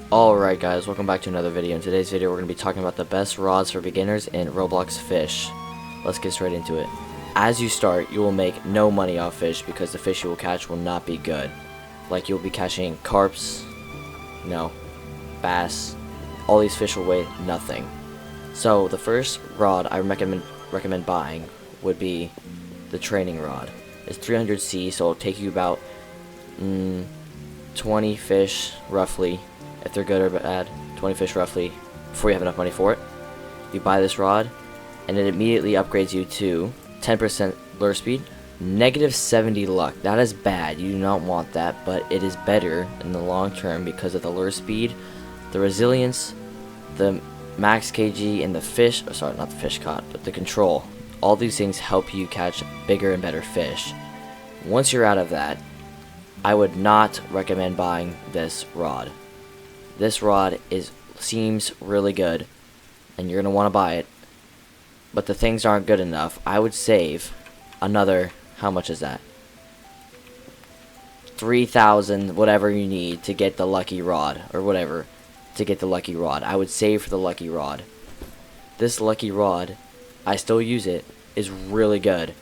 Alright guys, welcome back to another video. In today's video we're going to be talking about the best rods for beginners in Roblox Fish. Let's get straight into it. As you start, you will make no money off fish because the fish you will catch will not be good. Like you'll be catching carps, bass, all these fish will weigh nothing. So the first rod I recommend buying would be the training rod. It's 300C, so it'll take you about 20 fish roughly. If they're good or bad, 20 fish roughly, before you have enough money for it. You buy this rod, and it immediately upgrades you to 10% lure speed, negative 70 luck. That is bad, you do not want that, but it is better in the long term because of the lure speed, the resilience, the max kg, and the fish, sorry, not the fish caught, but the control. All these things help you catch bigger and better fish. Once you're out of that, I would not recommend buying this rod. This rod seems really good, and you're going to want to buy it, but the things aren't good enough. I would save another, how much is that? 3,000, whatever you need to get the lucky rod, or whatever, to get the lucky rod. I would save for the lucky rod. This lucky rod, I still use it, is really good.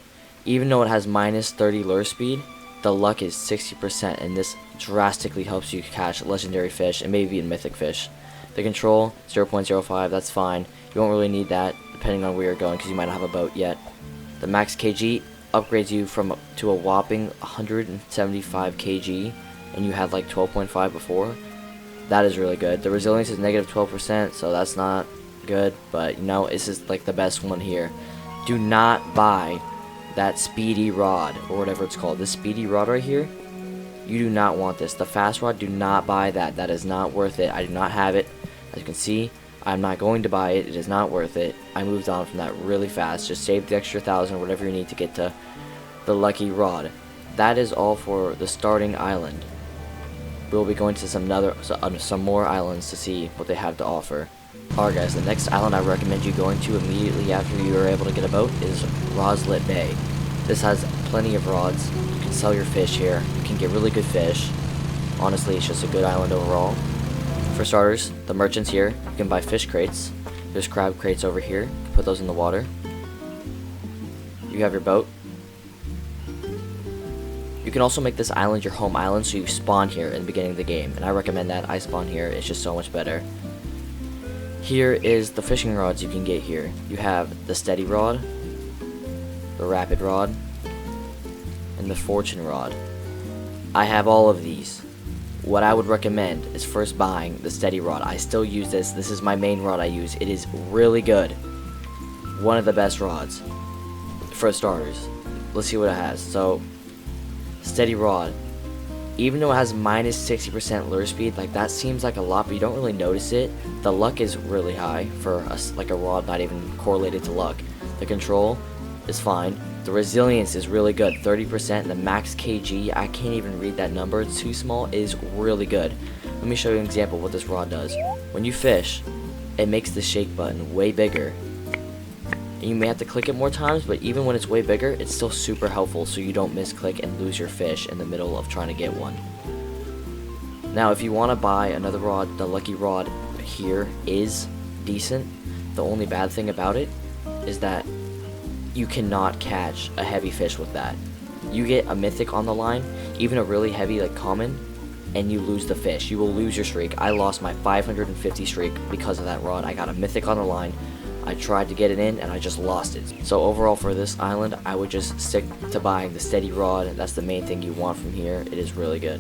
Even though it has minus 30 lure speed, the luck is 60%, and this drastically helps you catch legendary fish and maybe even mythic fish. The control, 0.05, that's fine. You won't really need that depending on where you're going because you might not have a boat yet. The max kg upgrades you to a whopping 175 kg, and you had like 12.5 before. That is really good. The resilience is negative 12%, so that's not good, but this is like the best one here. Do not buy that speedy rod, or whatever it's called. This speedy rod right here, you do not want this. The fast rod, do not buy that. That is not worth it. I do not have it. As you can see, I'm not going to buy it. It is not worth it. I moved on from that really fast. Just save the extra 1,000 or whatever you need to get to the lucky rod. That is all for the starting island. We'll be going to some more islands to see what they have to offer. Alright guys, the next island I recommend you going to immediately after you are able to get a boat is Roslet Bay. This has plenty of rods. You can sell your fish here. You can get really good fish. Honestly, it's just a good island overall. For starters, the merchants here, you can buy fish crates. There's crab crates over here. You can put those in the water. You have your boat. You can also make this island your home island, so you spawn here in the beginning of the game. And I recommend that. I spawn here. It's just so much better. Here is the fishing rods you can get here. You have the steady rod, the rapid rod, and the fortune rod. I have all of these. What I would recommend is first buying the steady rod. I still use this. This is my main rod I use. It is really good. One of the best rods for starters. Let's see what it has. So, steady rod. Even though it has minus 60% lure speed, like that seems like a lot, but you don't really notice it. The luck is really high for like a rod not even correlated to luck. The control is fine. The resilience is really good, 30%. And the max kg, I can't even read that number, it's too small, is really good. Let me show you an example of what this rod does. When you fish, it makes the shake button way bigger. You may have to click it more times, but even when it's way bigger, it's still super helpful so you don't misclick and lose your fish in the middle of trying to get one. Now, if you want to buy another rod, the lucky rod here is decent. The only bad thing about it is that you cannot catch a heavy fish with that. You get a mythic on the line, even a really heavy like common, and you lose the fish. You will lose your streak. I lost my 550 streak because of that rod. I got a mythic on the line. I tried to get it in and I just lost it. So overall for this island, I would just stick to buying the steady rod. That's the main thing you want from here. It is really good.